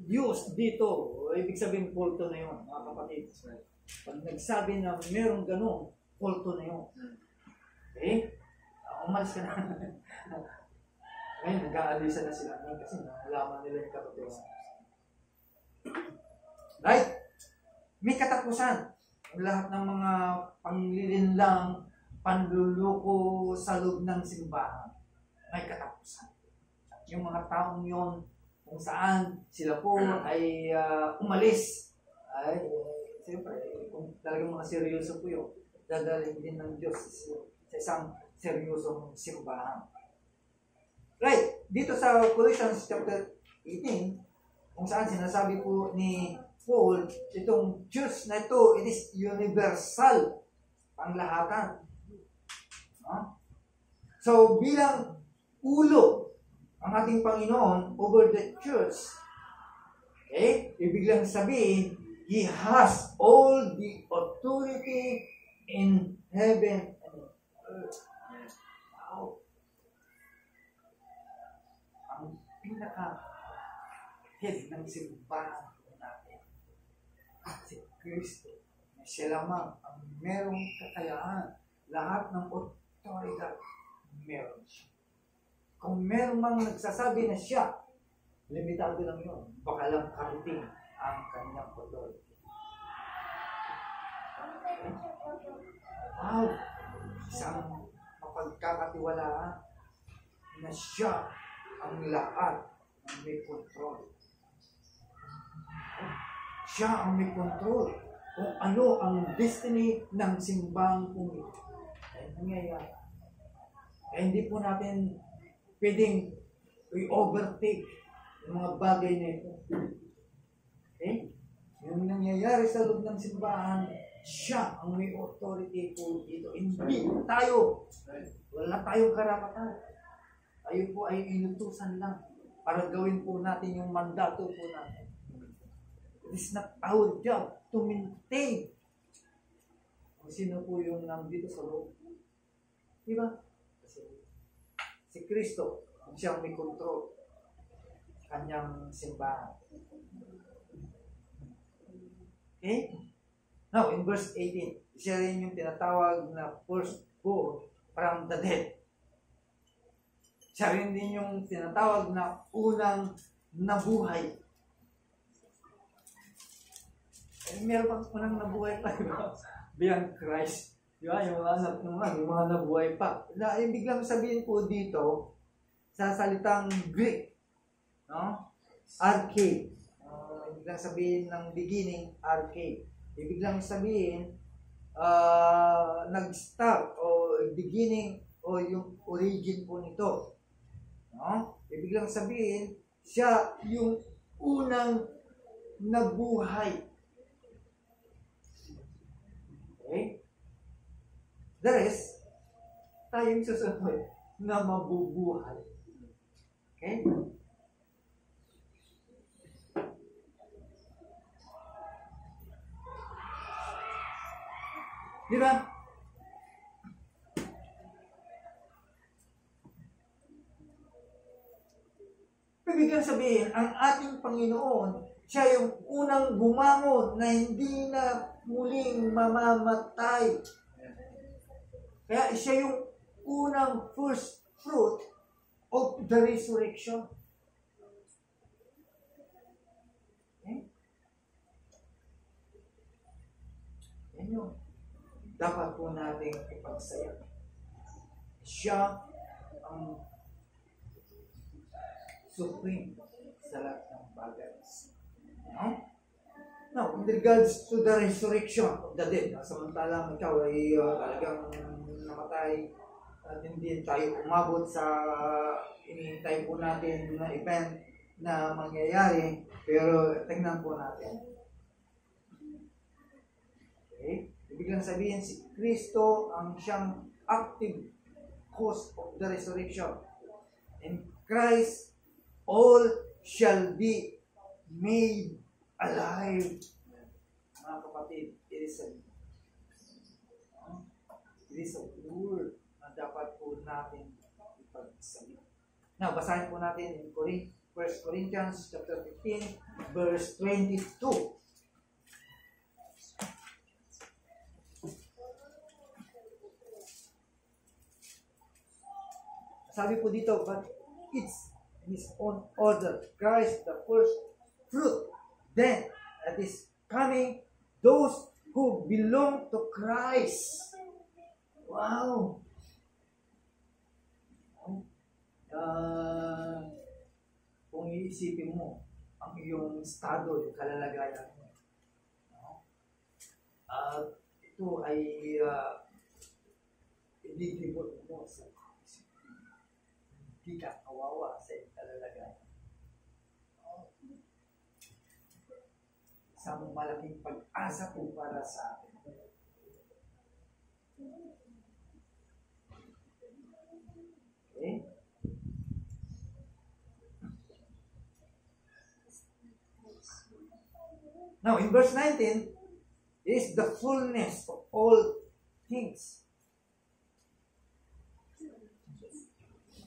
[SPEAKER 2] Diyos dito. Ibig sabihin, kulto na yun, mga kapatid. Pag nagsabi na merong ganun, kulto na yun. Okay? Umalis ka na. Ngayon, nag-aalisa na sila ngayon kasi nalaman nila yung katotohanan. Right? May katapusan. Ang lahat ng mga panglilinlang, panluluko sa loob ng simbahan, may katapusan. Yung mga taong yon kung saan sila po ay umalis, ay siyempre, kung talagang mga seryoso po yun, dadalhin din ng Diyos sa isang seryosong simbahan. Right, dito sa Colossians chapter 18, kung saan sinasabi po ni Paul, itong church na ito, it is universal, panglahatan. So, bilang ulo ang ating Panginoon over the church, okay, ibig lang sabihin, He has all the authority in heaven and earth. Wow. Ang pinaka-head ng simbahan natin, si Kristo, siya lamang ang merong kakayaan. Lahat ng otoridad, meron siya. Kung meron mang nagsasabi na siya, limitado lang yun. Baka lang karating ang kanyang authority. Wow! Isang mapagkakatiwalaan na siya ang lahat ang may control. Siya ang may control kung ano ang destiny ng simbang pumili. Ay nangyayari. Kaya hindi po natin pwedeng i-overtake yung mga bagay na ito. Okay? Yung nangyayari sa loob ng simbahan, siya ang may authority po dito. Hindi tayo. Wala tayong karapatan. Tayo po ay inutusan lang para gawin po natin yung mandato po natin. It is not our job to maintain kung sino po yung nandito sa loob. Diba? Kasi si Kristo, siya ang may control sa kanyang simbahan. Okay? Now, in verse 18, siya rin yung tinatawag na firstborn from the dead. Siya rin din yung tinatawag na unang nabuhay. Meron pang unang nabuhay pa, diba? Beyond Christ. Diba? Yung mga nabuhay pa. Na, ibig lang sabihin po dito, sa salitang Greek, no? Arche. Ibig lang sabihin ng beginning, arche. Ibig lang sabihin, nag-start o beginning o yung origin po nito. No? Ibig lang sabihin, siya yung unang nabuhay. Okay? The rest, tayong susunod na mabubuhay. Okay? Di ba? Ibig sabihin, ang ating Panginoon, siya yung unang bumangon na hindi na muling mamamatay. Kaya siya yung unang first fruit of the resurrection. Okay? yun, dapat po nating ipagsaya. Siya ang supreme sa lahat ng bagay. No? Now, in regards to the resurrection of the dead, samantalang ikaw ay talagang namatay at hindi tayo umabot sa inihintay po natin na event na mangyayari, pero tingnan po natin. Okay? Ibig lang sabihin, si Kristo ang siyang active cause of the resurrection. In Christ, all shall be made alive. Mga kapatid, it is a word na dapat po natin ipagsabi. Now, basahin po natin in 1 Corinthians chapter 15, verse 22. Sabi po dito, but it's his own order. Christ the first fruit. Then, at is coming, those who belong to Christ. Wow! Kung iisipin mo, ang iyong estado, yung kalalagayan mo. Ito ay ililibot mo sa hindi ka kawawa sa iyong kalalagayan. Isang malaking pag-asa po para sa atin. Okay? Now, in verse 19, is the fullness of all things.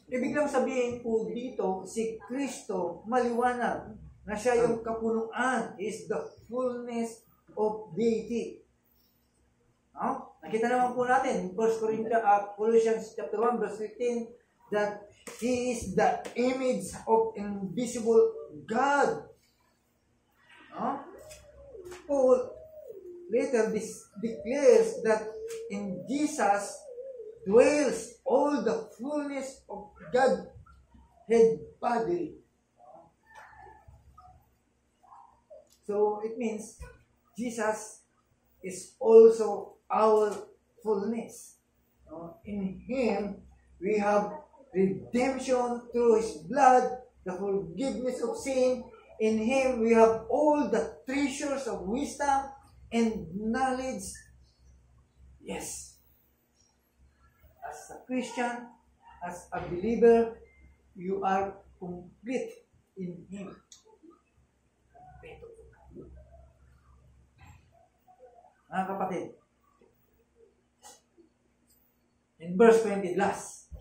[SPEAKER 2] Ibig lang sabihin po dito, si Kristo maliwanag na siya yung kapunuan, is the fullness of deity. No? Nakita naman po natin in 1 Colossians chapter 1 verse 15 that He is the image of invisible God. No? Paul later declares that in Jesus dwells all the fullness of Godhead bodily. So it means Jesus is also our fullness. In Him we have redemption through His blood, the forgiveness of sin. In Him we have all the treasures of wisdom and knowledge. Yes. As a Christian, as a believer, you are complete in Him. Mga kapatid, in verse 20 last,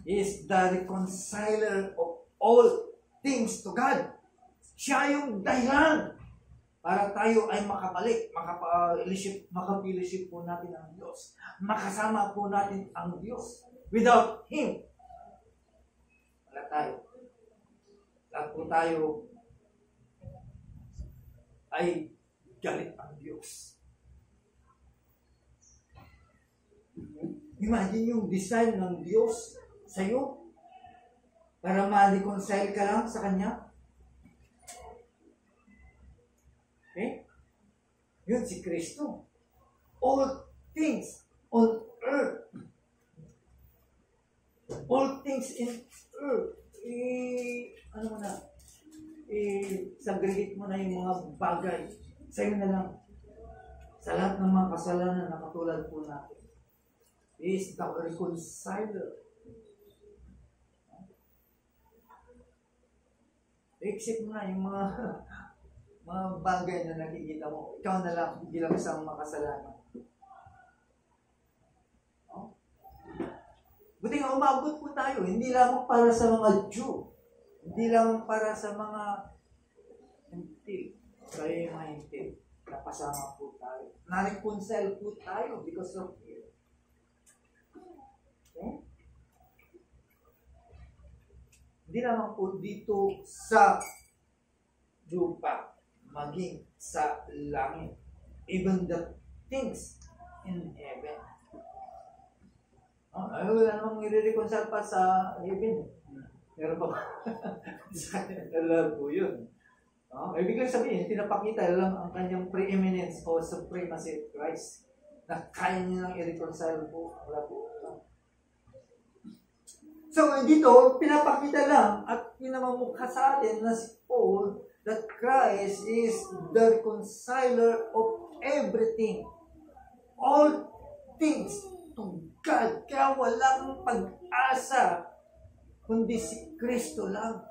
[SPEAKER 2] is the reconciler of all things to God. Siya yung dahilan para tayo ay makabalik, makapilisip po natin ang Diyos. Makasama po natin ang Diyos. Without Him, wala tayo. Lahat po tayo ay galit ang Diyos. Imagine yung design ng Diyos sa'yo para ma-reconcile ka lang sa Kanya. Okay? Yun si Kristo. All things on earth. All things in earth. Ano mo na? Segregate mo na yung mga bagay. Sa'yo na lang. Sa lahat ng mga kasalanan na katulad po natin. He is the reconciler. Exit mo na yung mga bagay na nakikita mo. Ikaw na lang, hindi lang isang makasalanan. Buti nga umabot po tayo. Hindi lamang para sa mga Jew. Hindi lamang para sa mga hintil. Tayo yung mga hintil. Napasama po tayo. Na-reconcile po tayo because of you. Okay? Hindi lamang po dito sa lupa, maging sa langit. Even the things in heaven. Ay, wala namang i-reconcile pa sa heaven. Meron pa ba? Sa kanila po yun. Ibig lang sabihin, pinapakita lang ang kanyang preeminence o supremacy of Christ na kaya niya lang i-reconcile po. Wala po. So, dito, pinapakita lang at pinamamukha sa atin na si Paul that Christ is the reconciler of everything. All things to God. Kaya walang pag-asa kundi si Kristo lang.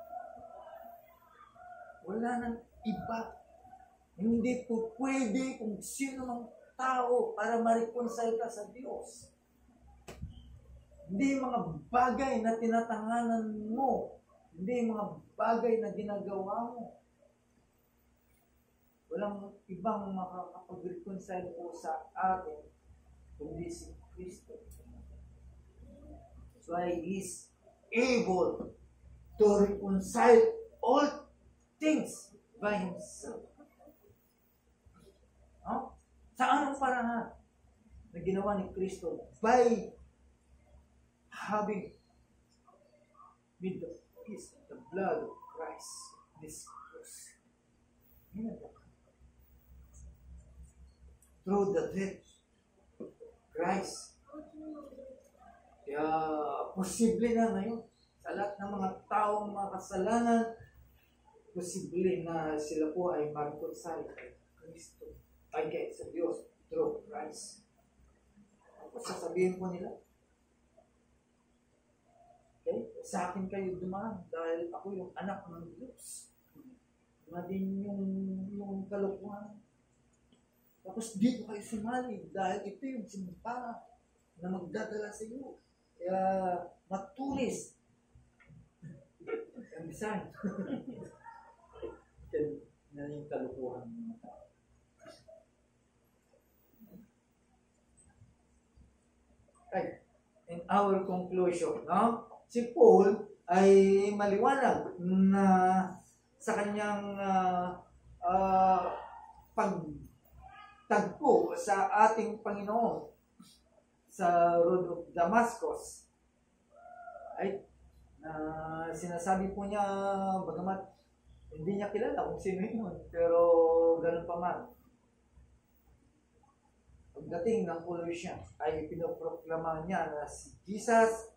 [SPEAKER 2] Wala nang iba. Hindi po pwede kung sino mang tao para ma-reconcile ka sa Diyos. Hindi mga bagay na tinatanganan mo. Hindi mga bagay na ginagawa mo. Walang ibang makakapag-reconcile po sa atin kundi si Kristo. That's why He is able to reconcile all things by Himself. Sa anong paraan na ginawa ni Kristo? By having with the blood of Christ this cross. Through the death of Christ. Kaya posible na ngayon sa lahat ng mga taong makasalanan, posible na sila po ay ma-reconcile kay Kristo, ay kay sa Diyos through Christ. Tapos sasabihin po nila, okay, sa akin kayo dumaan dahil ako yung anak ng Diyos. Na din yung kalokohan. Tapos dito kayo sumali dahil ito yung simbahan na magdadala sa iyo. Kaya matulis. Ang bisan. Yan yung kalokohan ng mga tao. Okay. In our conclusion, no? Si Paul ay maliwanag na sa kanyang pagtagpo sa ating Panginoon sa road of Damascus ay sinasabi po niya, bagamat hindi niya kilala kung sino yun, pero ganun pa man. Pagdating ng Colossians ay pinoproklama niya na si Jesus,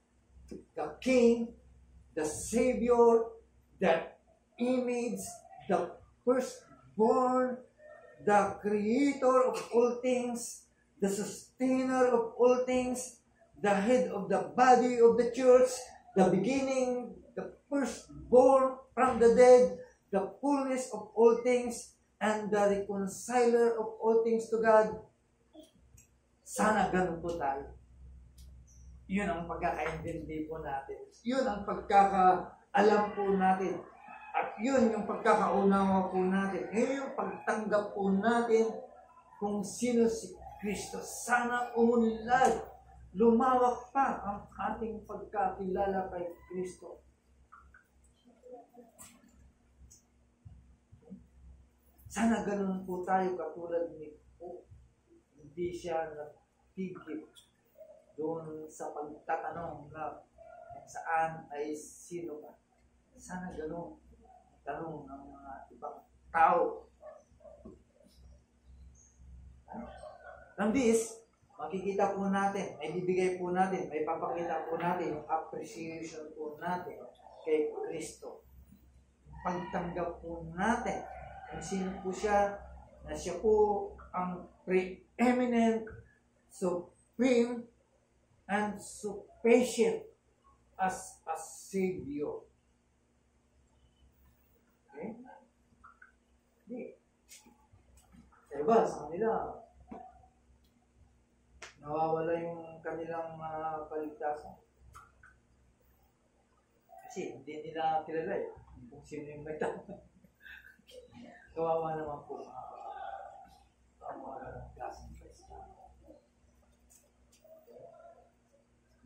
[SPEAKER 2] the King, the Savior, the image, the firstborn, the Creator of all things, the sustainer of all things, the head of the body of the church, the beginning, the firstborn from the dead, the fullness of all things, and the reconciler of all things to God. Sana ganun po tayo. Yun ang pagkakaintindi po natin. Yun ang pagkakaalam po natin. At yun yung pagkakaunawa po natin. Yun yung pagtanggap po natin kung sino si Kristo. Sana umunlad, lumawak pa ang ating pagkakilala kay Kristo. Sana ganun po tayo katulad ni Po. Hindi siya natigil doon sa pagtatanong na saan ay sino ka. Sana gano'n tanong ng mga ibang tao. Nang this, makikita po natin, may bibigay po natin, may papakita po natin yung appreciation po natin kay Kristo. Pagtanggap po natin kung sino po siya, na siya po ang preeminent, supreme, and sufficient as a Savior. Okay? Hindi. Sa iba, sa kanila, nawawala yung kanilang kaligtasan. Kasi hindi nila kilala kung sino yung may tama. Kawawa naman po ang mga klaseng Kristiyano.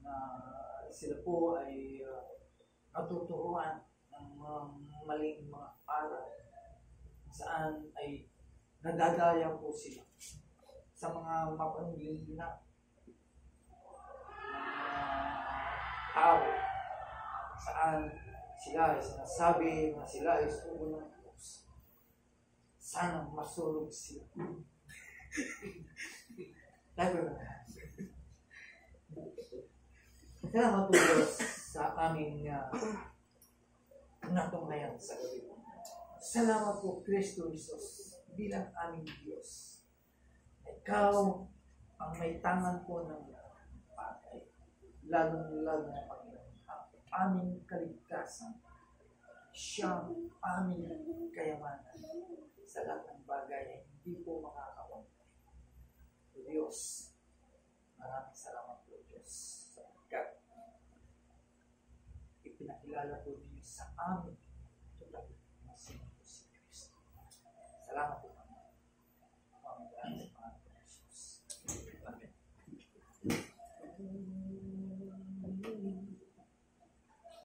[SPEAKER 2] Na sila po ay natuturuan ng maling mga aral saan ay nadadaya po sila sa mga mapanghihina tao saan sila ay sinasabi na sila ay sugo ng Diyos. Sana masulog sila. Salamat po Diyos sa aming natunghayan sa gabi. Salamat po Kristo Jesus bilang aming Diyos. Ikaw ang may tangan po ng patay, lalong-lalo na Panginoon, ang aming kaligtasan, siyang aming kayamanan sa lahat ng bagay ay hindi po makakawantay. Diyos, maraming salamat po Diyos sapagkat ipinakilala po ninyo sa amin total na si Kristo. Salamat po.